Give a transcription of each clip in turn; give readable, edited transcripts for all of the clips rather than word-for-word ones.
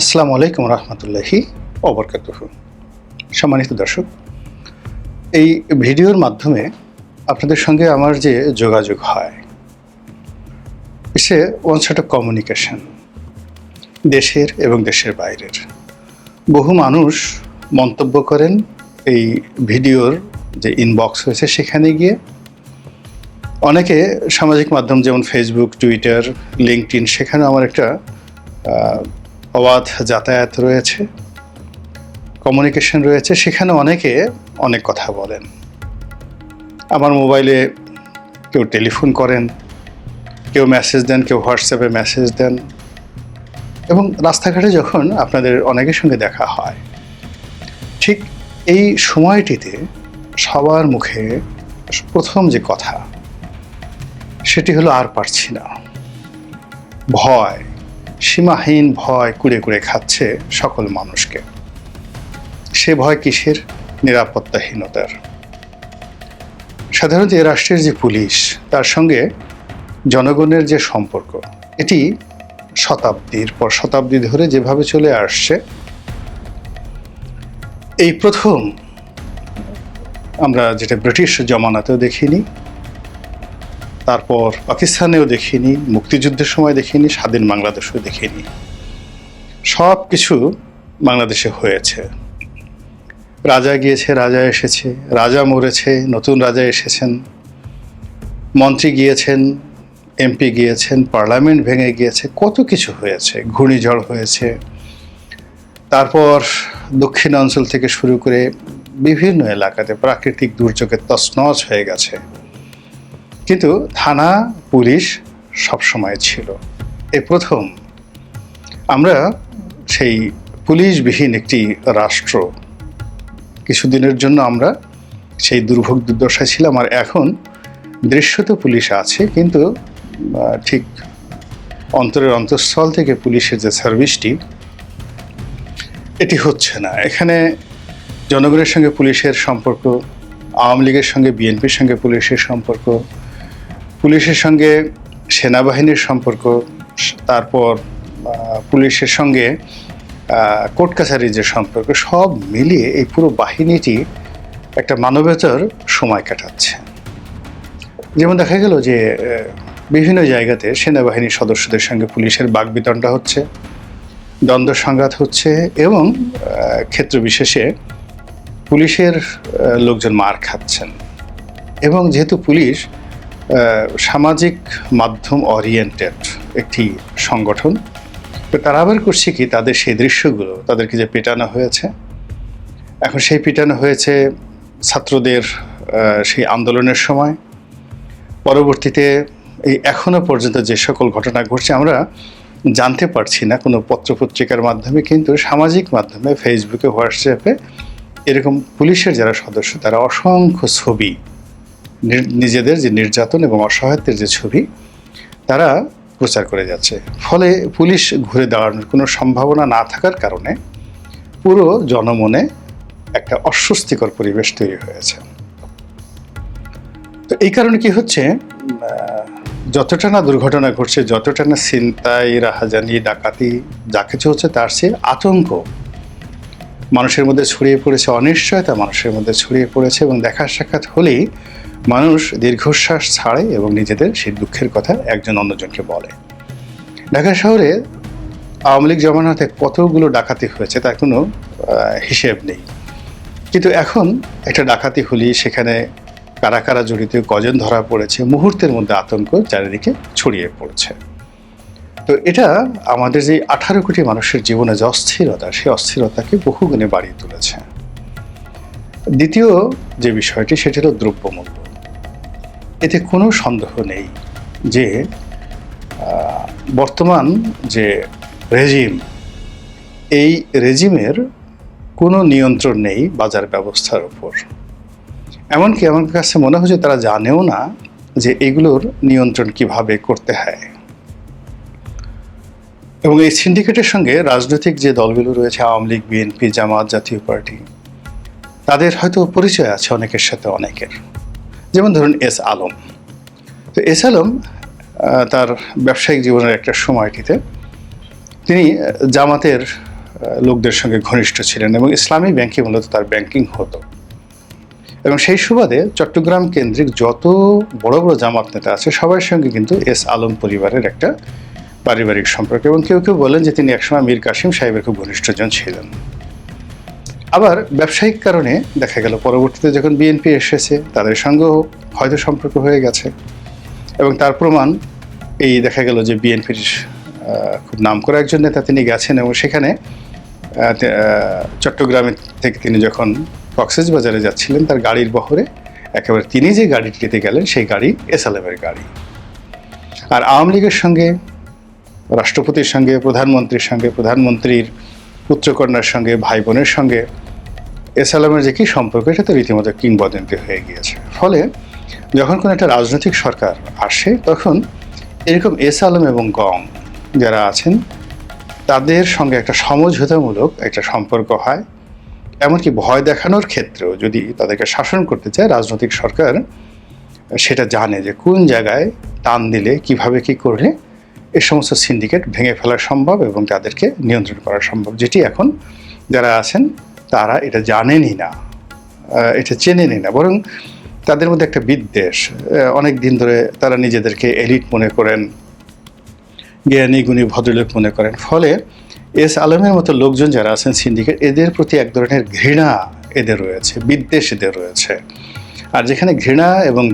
আসসালামু আলাইকুম রহমতুল্লাহি ওবরকাতুহু। সম্মানিত দর্শক, এই ভিডিওর মাধ্যমে আপনাদের সঙ্গে আমার যে যোগাযোগ হয়, it's one set of communication, দেশের এবং দেশের বাইরের। বহু মানুষ মন্তব্য করেন এই ভিডিওর যে ইনবক্স হয়েছে সেখানে গিয়ে। অনেকে সামাজিক মাধ্যম যেমন ফেসবুক, টুইটার, লিঙ্কডইন, সেখানে আমার একটা অবাধ যাতায়াত রয়েছে, কমিউনিকেশন রয়েছে। সেখানে অনেকে অনেক কথা বলেন। আমার মোবাইলে কেউ টেলিফোন করেন, কেউ মেসেজ দেন, কেউ হোয়াটসঅ্যাপে মেসেজ দেন। এবং রাস্তাঘাটে যখন আপনাদের অনেকের সঙ্গে দেখা হয়, ঠিক এই সময়টিতে সবার মুখে প্রথম যে কথা সেটি হলো, আর পারছি না। ভয়, সীমাহীন ভয় কুড়ে কুড়ে খাচ্ছে সকল মানুষকে। সে ভয় কিসের? নিরাপত্তাহীনতার। সাধারণত এ রাষ্ট্রের যে পুলিশ, তার সঙ্গে জনগণের যে সম্পর্ক, এটি শতাব্দীর পর শতাব্দী ধরে যেভাবে চলে আসছে, এই প্রথম আমরা যেটা ব্রিটিশ জমানাতেও দেখিনি, তারপর পাকিস্তানেও দেখিনি, মুক্তিযুদ্ধের সময় দেখিনি, স্বাধীন বাংলাদেশেও দেখিনি। সব কিছু বাংলাদেশে হয়েছে। রাজা গিয়েছে, রাজা এসেছে, রাজা মরেছে, নতুন রাজা এসেছেন, মন্ত্রী গিয়েছেন, এমপি গিয়েছেন, পার্লামেন্ট ভেঙে গিয়েছে, কত কিছু হয়েছে। ঘূর্ণিঝড় হয়েছে, তারপর দক্ষিণাঞ্চল থেকে শুরু করে বিভিন্ন এলাকাতে প্রাকৃতিক দুর্যোগে তছনছ হয়ে গেছে। কিন্তু থানা পুলিশ সবসময় ছিল। এই প্রথম আমরা সেই পুলিশবিহীন একটি রাষ্ট্র। কিছুদিনের জন্য আমরা সেই দুর্ভোগ দুর্দশায় ছিলাম। আর এখন দৃশ্যত পুলিশ আছে, কিন্তু ঠিক অন্তরের অন্তঃস্থল থেকে পুলিশের যে সার্ভিসটি, এটি হচ্ছে না। এখানে জনগণের সঙ্গে পুলিশের সম্পর্ক, আওয়ামী লীগের সঙ্গে বিএনপির সঙ্গে পুলিশের সম্পর্ক, পুলিশের সঙ্গে সেনাবাহিনীর সম্পর্ক, তারপর পুলিশের সঙ্গে কোর্ট কাছারির যে সম্পর্ক, সব মিলিয়ে এই পুরো বাহিনীটি একটা মানবতার সময় কাটাচ্ছে। যেমন দেখা গেল যে বিভিন্ন জায়গাতে সেনাবাহিনীর সদস্যদের সঙ্গে পুলিশের বাকবিতণ্ডা হচ্ছে, দ্বন্দ্ব সংঘাত হচ্ছে, এবং ক্ষেত্র বিশেষে পুলিশের লোকজন মার খাচ্ছেন। এবং যেহেতু পুলিশ সামাজিক মাধ্যম ওরিয়েন্টেড একটি সংগঠন, তো তারা আবার করছে কি, তাদের সেই দৃশ্যগুলো, তাদেরকে যে পেটানো হয়েছে, এখন সেই পেটানো হয়েছে ছাত্রদের সেই আন্দোলনের সময়, পরবর্তীতে এই এখনো পর্যন্ত যে সকল ঘটনা ঘটছে আমরা জানতে পারছি না কোনো পত্রপত্রিকার মাধ্যমে, কিন্তু সামাজিক মাধ্যমে, ফেসবুকে, হোয়াটসঅ্যাপে এরকম পুলিশের যারা সদস্য, তারা অসংখ্য ছবি, নিজেদের যে নির্যাতন এবং অসহায়ত্বের যে ছবি, তারা প্রচার করে যাচ্ছে। ফলে পুলিশ ঘুরে দাঁড়ানোর কোনো সম্ভাবনা না থাকার কারণে পুরো জনমনে একটা অস্বস্তিকর পরিবেশ তৈরি হয়েছে। তো এই কারণে কি হচ্ছে, যতটা না দুর্ঘটনা ঘটছে, যতটা না ছিনতাই, রাহাজানি, ডাকাতি, যা কিছু হচ্ছে, তার চেয়ে আতঙ্ক মানুষের মধ্যে ছড়িয়ে পড়েছে, অনিশ্চয়তা মানুষের মধ্যে ছড়িয়ে পড়েছে। এবং দেখা সাক্ষাৎ হলেই মানুষ দীর্ঘশ্বাস ছাড়ে এবং নিজেদের সেই দুঃখের কথা একজন অন্যজনকে বলে। ঢাকা শহরে আওয়ামী লীগ জমানাতে কতগুলো ডাকাতি হয়েছে তার কোনো হিসেব নেই। কিন্তু এখন একটা ডাকাতি হলেই সেখানে কারা কারা জড়িত, কজন ধরা পড়েছে, মুহূর্তের মধ্যে আতঙ্ক চারিদিকে ছড়িয়ে পড়ছে। তো এটা আমাদের যে 18 কোটি মানুষের জীবনে যে অস্থিরতা, সেই অস্থিরতাকে বহুগুণে বাড়িয়ে তুলেছে। দ্বিতীয় যে বিষয়টি, সেটি হলো দ্রব্যমূল্য। এতে কোনো সন্দেহ নেই যে বর্তমান যে রেজিম, এই রেজিমের কোনো নিয়ন্ত্রণ নেই বাজার ব্যবস্থার উপর। এমনকি আমার কাছে মনে হচ্ছে তারা জানেও না যে এগুলোর নিয়ন্ত্রণ কিভাবে করতে হয়। এবং এই সিন্ডিকেটের সঙ্গে রাজনৈতিক যে দলগুলো রয়েছে, আওয়ামী লীগ, বিএনপি, জামাত, জাতীয় পার্টি, তাদের হয়তো পরিচয় আছে অনেকের সাথে অনেকের। যেমন ধরুন এস আলম। তো এস আলম তার ব্যবসায়িক জীবনের একটা সময়টিতে তিনি জামাতের লোকদের সঙ্গে ঘনিষ্ঠ ছিলেন এবং ইসলামী ব্যাংকে মূলত তার ব্যাংকিং হতো। এবং সেই সুবাদে চট্টগ্রাম কেন্দ্রিক যত বড় বড় জামাত নেতা আছে সবার সঙ্গে কিন্তু এস আলম পরিবারের একটা পারিবারিক সম্পর্ক, এবং কেউ কেউ বলেন যে তিনি একসময় মীর কাসিম সাহেবের খুব ঘনিষ্ঠজন ছিলেন। আবার ব্যবসায়িক কারণে দেখা গেল পরবর্তীতে যখন বিএনপি এসেছে তাদের সঙ্গেও হয়তো সম্পর্ক হয়ে গেছে, এবং তার প্রমাণ এই দেখা গেল যে বিএনপির খুব নামকরা একজন নেতা তিনি গেছেন এবং সেখানে চট্টগ্রামে থেকে তিনি যখন কক্সবাজারে যাচ্ছিলেন তার গাড়ির বহরে একেবারে তিনি যে গাড়িটিতে গেলেন সেই গাড়ি এস আলমের গাড়ি। আর আওয়ামী লীগের সঙ্গে, রাষ্ট্রপতির সঙ্গে, প্রধানমন্ত্রীর সঙ্গে, প্রধানমন্ত্রীর পুত্রকন্যার সঙ্গে, ভাই বোনের সঙ্গে এস আলমের যে কী সম্পর্ক এটা তো রীতিমতো কিংবদন্তি হয়ে গিয়েছে। ফলে যখন কোনো একটা রাজনৈতিক সরকার আসে তখন এরকম এস আলম এবং গং যারা আছেন তাদের সঙ্গে একটা সমঝোতামূলক একটা সম্পর্ক হয়। এমনকি ভয় দেখানোর ক্ষেত্রেও যদি তাদেরকে শাসন করতে চায় রাজনৈতিক সরকার সেটা জানে যে কোন জায়গায় টান দিলে কিভাবে কি করলে এই সমস্ত সিন্ডিকেট ভেঙে ফেলা সম্ভব এবং তাদেরকে নিয়ন্ত্রণ করা সম্ভব, যেটি এখন যারা আছেন তারা এটা জানেনই না, এটা চেনেনই না, বরং তাদের মধ্যে একটা বিদ্বেষ। অনেক দিন ধরে তারা নিজেদেরকে এলিট মনে করেন, জ্ঞানী গুণী ভদ্রলোক মনে করেন। ফলে এস আলমের মতো লোকজন যারা আছেন সিন্ডিকেট, এদের প্রতি এক ধরনের ঘৃণা এদের রয়েছে, বিদ্বেষ এদের রয়েছে। আর যেখানে ঘৃণা এবং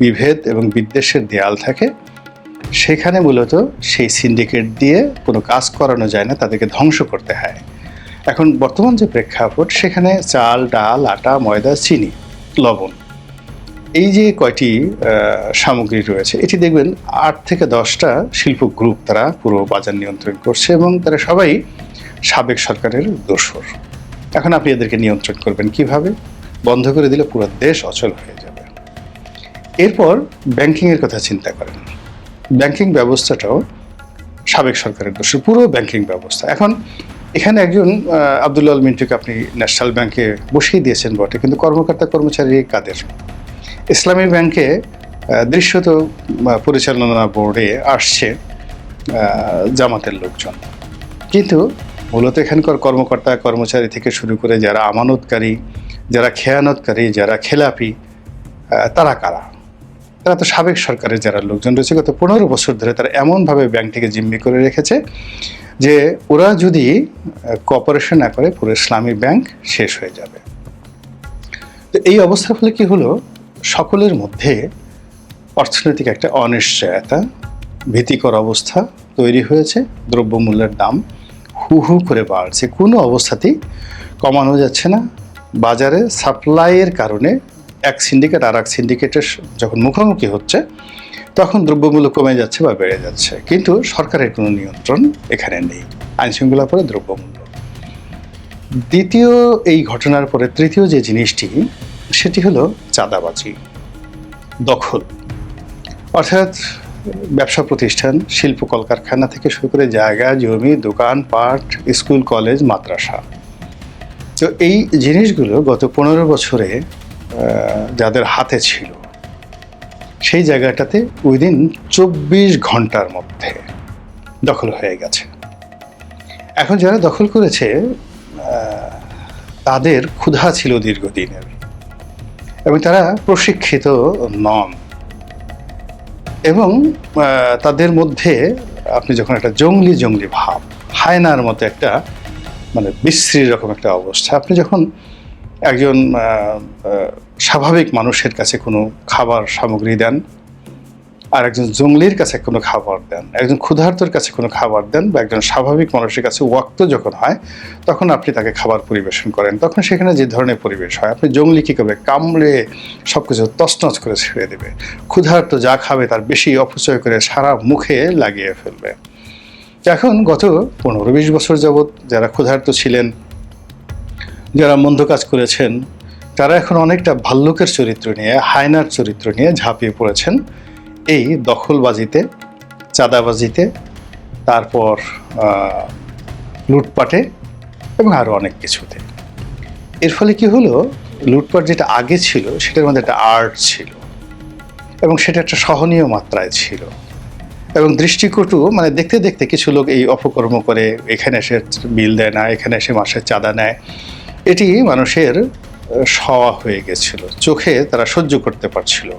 বিভেদ এবং বিদ্বেষের দেয়াল থাকে সেখানে মূলত সেই সিন্ডিকেট দিয়ে কোনো কাজ করানো যায় না, তাদেরকে ধ্বংস করতে হয়। এখন বর্তমান যে প্রেক্ষাপট সেখানে চাল, ডাল, আটা, ময়দা, চিনি, লবণ, এই যে কয়টি সামগ্রী রয়েছে এটি দেখবেন 8 থেকে 10টা শিল্প গ্রুপ তারা পুরো বাজার নিয়ন্ত্রণ করছে এবং তারা সবাই সাবেক সরকারের দোসর। এখন আপনি এদেরকে নিয়ন্ত্রণ করবেন কিভাবে? বন্ধ করে দিলে পুরো দেশ অচল হয়ে যাবে। এরপর ব্যাংকিংয়ের কথা চিন্তা করেন, ব্যাংকিং ব্যবস্থাটাও সাবেক সরকারের দোষর, পুরো ব্যাংকিং ব্যবস্থা। এখন এখানে একজন আব্দুল্লাহ আল মিন্টুকে আপনি ন্যাশনাল ব্যাংকে বসিয়ে দিয়েছেন বটে, কিন্তু কর্মকর্তা কর্মচারী কাদের? ইসলামী ব্যাংকে দৃশ্যত পরিচালনা বোর্ডে আসছে জামাতের লোকজন, কিন্তু মূলত এখানকার কর্মকর্তা কর্মচারী থেকে শুরু করে যারা আমানতকারী, যারা খেয়ানতকারী, যারা খেলাপি, তারা কারা? তারা তো সাবেক সরকারের যারা লোকজন রয়েছে গত 15 বছর ধরে তারা এমনভাবে ব্যাংকটিকে জিম্মি করে রেখেছে যে ওরা যদি কোঅপারেশন না করে পুরো ইসলামী ব্যাংক শেষ হয়ে যাবে। তো এই অবস্থার ফলে কি হলো, সকলের মধ্যে অর্থনৈতিক একটা অনিশ্চয়তা, ভীতিকর অবস্থা তৈরি হয়েছে। দ্রব্যমূল্যের দাম হু হু করে বাড়ছে, কোনো অবস্থাতেই কমানো যাচ্ছে না। বাজারে সাপ্লাইয়ের কারণে এক সিন্ডিকেট আর এক সিন্ডিকেটের যখন মুখোমুখি হচ্ছে তখন দ্রব্যমূল্য কমে যাচ্ছে বা বেড়ে যাচ্ছে, কিন্তু সরকারের কোনো নিয়ন্ত্রণ এখানে নেই। আইনশৃঙ্খলার পরে দ্রব্যমূল্য। দ্বিতীয় এই ঘটনার পরে তৃতীয় যে জিনিসটি সেটি হলো চাঁদাবাজি, দখল। অর্থাৎ ব্যবসা প্রতিষ্ঠান, শিল্প কলকারখানা থেকে শুরু করে জায়গা জমি, দোকান পাট, স্কুল কলেজ, মাদ্রাসা। তো এই জিনিসগুলো গত 15 বছরে যাদের হাতে ছিল সেই জায়গাটাতে উইদিন 24 ঘন্টার মধ্যে দখল হয়ে গেছে। এখন যারা দখল করেছে তাদের ক্ষুধা ছিল দীর্ঘদিনের এবং তারা প্রশিক্ষিত নন, এবং তাদের মধ্যে আপনি যখন একটা জঙ্গলি ভাব, হায়নার মতো একটা মানে বিশ্রী রকম একটা অবস্থা, আপনি যখন একজন স্বাভাবিক মানুষের কাছে কোনো খাবার সামগ্রী দেন আর একজন জঙ্গলির কাছে কোনো খাবার দেন, একজন ক্ষুধার্তর কাছে কোনো খাবার দেন, বা একজন স্বাভাবিক মানুষের কাছে ওয়াক্ত যখন হয় তখন আপনি তাকে খাবার পরিবেশন করেন, তখন সেখানে যে ধরনের পরিবেশ হয়, আপনি জঙ্গলি কী করবে, কামড়ে সব কিছু তছনছ করে ছেড়ে দেবে, ক্ষুধার্ত যা খাবে তার বেশি অপচয় করে সারা মুখে লাগিয়ে ফেলবে। এখন গত 15-20 বছর যাবৎ যারা ক্ষুধার্ত ছিলেন, যারা মন্দ কাজ করেছেন, তারা এখন অনেকটা ভাল্লুকের চরিত্র নিয়ে, হায়নার চরিত্র নিয়ে ঝাঁপিয়ে পড়েছেন এই দখলবাজিতে, চাঁদাবাজিতে, তারপর লুটপাটে এবং আরও অনেক কিছুতে। এর ফলে কি হলো, লুটপাট যেটা আগে ছিল সেটার মধ্যে একটা আর্ট ছিল এবং সেটা একটা সহনীয় মাত্রায় ছিল। এবং দৃষ্টিকটু, মানে দেখতে দেখতে কিছু লোক এই অপকর্ম করে, এখানে এসে বিল দেয় না, এখানে এসে মাসের চাঁদা নেয়, এটি মানুষের সওয়া হয়ে গেছিল, চোখে তারা সহ্য করতে পারছিল।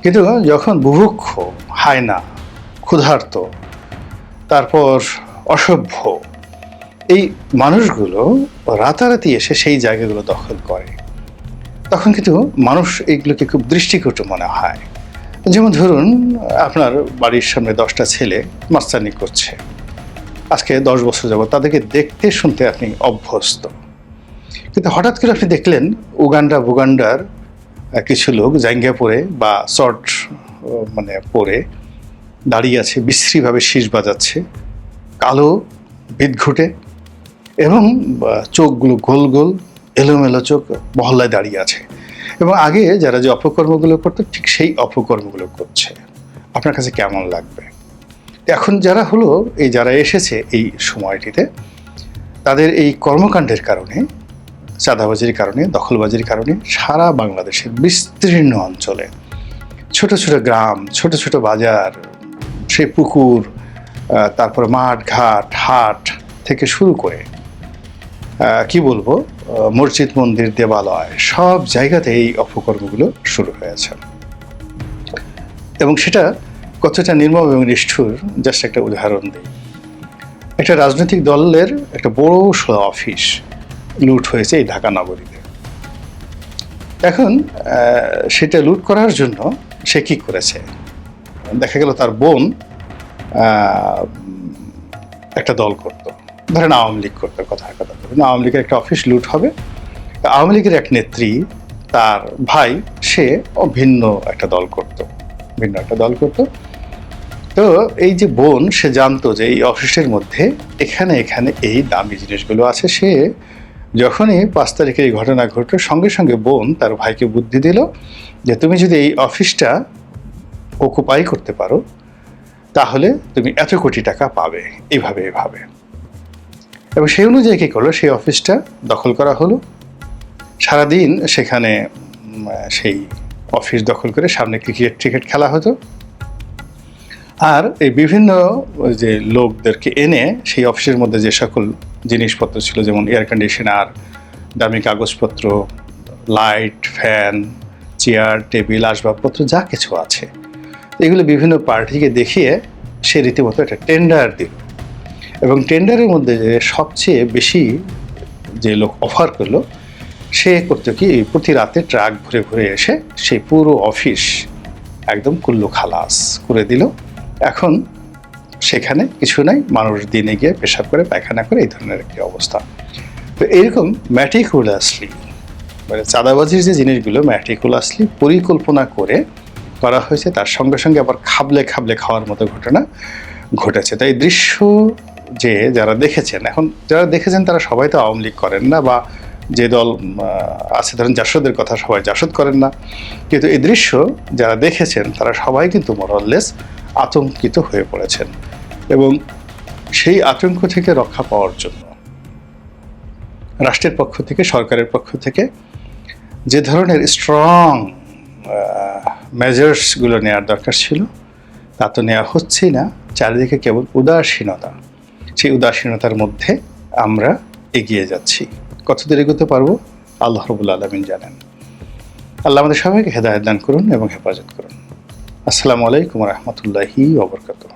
কিন্তু যখন বুভুক্ষ, হায়না, ক্ষুধার্ত, তারপর অসভ্য এই মানুষগুলো রাতারাতি এসে সেই জায়গাগুলো দখল করে, তখন কিন্তু মানুষ এইগুলোকে খুব দৃষ্টিকটু মনে হয়। যেমন ধরুন, আপনার বাড়ির সামনে 10টা ছেলে মাস্তানি করছে, আজকে 10 বছর যাবত তাদেরকে দেখতে শুনতে আপনি অভ্যস্ত। কিন্তু হঠাৎ করে আপনি দেখলেন বুগান্ডার কিছু লোক জাঙ্গিয়া পরে বা শর্ট মানে পরে দাঁড়িয়ে আছে, বিশ্রীভাবে শীষ বাজাচ্ছে, কালো বিদঘুটে, এবং চোখগুলো গোল গোল, এলোমেলো চোখ, মহল্লায় দাঁড়িয়ে আছে। এবং আগে যারা যে অপকর্মগুলো করতো ঠিক সেই অপকর্মগুলো করছে। আপনার কাছে কেমন লাগবে? এখন যারা এসেছে এই সময়টিতে, তাদের এই কর্মকাণ্ডের কারণে, চাঁদাবাজির কারণে, দখলবাজির কারণে সারা বাংলাদেশের বিস্তীর্ণ অঞ্চলে ছোট ছোট গ্রাম, ছোট ছোট বাজার, সেই পুকুর, তারপর মাঠ ঘাট, হাট থেকে শুরু করে কি বলবো, মসজিদ মন্দির, দেবালয়, সব জায়গাতে এই অপকর্মগুলো শুরু হয়েছে। এবং সেটা কতটা নির্মম এবং নিষ্ঠুর, জাস্ট একটা উদাহরণ দিই। একটা রাজনৈতিক দলের একটা বড় সড়ো অফিস লুট হয়েছে এই ঢাকা নগরীতে। এখন সেটা লুট করার জন্য সে কি করেছে, দেখা গেল তার বোন একটা দল করত, ধরেন আওয়ামী লীগ করতো, কথার কথা বলুন, আওয়ামী লীগের একটা অফিস লুট হবে, আওয়ামী লীগের এক নেত্রী, তার ভাই, সে ভিন্ন একটা দল করত। তো এই যে বোন, সে জানতো যে এই অফিসের মধ্যে এখানে এই দামি জিনিসগুলো আছে। সে যখনই 5 তারিখে এই ঘটনা ঘটল, সঙ্গে সঙ্গে বোন তার ভাইকে বুদ্ধি দিল যে তুমি যদি এই অফিসটা অকুপাই করতে পারো তাহলে তুমি এত কোটি টাকা পাবে, এভাবে। এবং সেই অনুযায়ী কী করলো, সেই অফিসটা দখল করা হলো। সারাদিন সেখানে সেই অফিস দখল করে সামনে ক্রিকেট খেলা হতো। আর এই বিভিন্ন যে লোকদেরকে এনে সেই অফিসের মধ্যে যে সকল জিনিসপত্র ছিল, যেমন এয়ার কন্ডিশনার, দামি কাগজপত্র, লাইট, ফ্যান, চেয়ার, টেবিল, আসবাবপত্র যা কিছু আছে, এগুলো বিভিন্ন পার্টিকে দেখিয়ে সে রীতিমতো একটা টেন্ডার দিল। এবং টেন্ডারের মধ্যে যে সবচেয়ে বেশি যে লোক অফার করলো, সে করতো কি, প্রতি রাতে ট্রাক ভরে এসে সেই পুরো অফিস একদম কুল্লু খালাস করে দিল। এখন সেখানে কিছু নাই, মানুষ দিনে গিয়ে পেশাব করে, পায়খানা করে, এই ধরনের একটি অবস্থা। তো এইরকম ম্যাটিকুলাসলি, মানে চাঁদাবাজির যে জিনিসগুলো ম্যাটিকুলাসলি পরিকল্পনা করে করা হয়েছে, তার সঙ্গে সঙ্গে আবার খাবলে খাওয়ার মতো ঘটনা ঘটেছে। তাই দৃশ্য যে যারা দেখেছেন তারা সবাই তো আওয়ামী লীগ করেন না, বা যে দল আছে, ধরেন জাসদের কথা, সবাই জাসদ করেন না, কিন্তু এই দৃশ্য যারা দেখেছেন তারা সবাই কিন্তু মোরাললেস আতঙ্কিত হয়ে পড়েছেন। এবং সেই আতঙ্ক থেকে রক্ষা পাওয়ার জন্য রাষ্ট্রের পক্ষ থেকে, সরকারের পক্ষ থেকে যে ধরনের স্ট্রং মেজার্সগুলো নেওয়ার দরকার ছিল, তা তো নেওয়া হচ্ছেই না। চারিদিকে কেবল উদাসীনতা। সেই উদাসীনতার মধ্যে আমরা এগিয়ে যাচ্ছি। কতদূর এগোতে পারবো আল্লাহ রাব্বুল আলামিন জানেন। আল্লাহ আমাদের সবাইকে হেদায়েত দান করুন এবং হেফাজত করুন। আসসালামু আলাইকুম ওয়া রাহমাতুল্লাহি ওয়া বারাকাতুহু।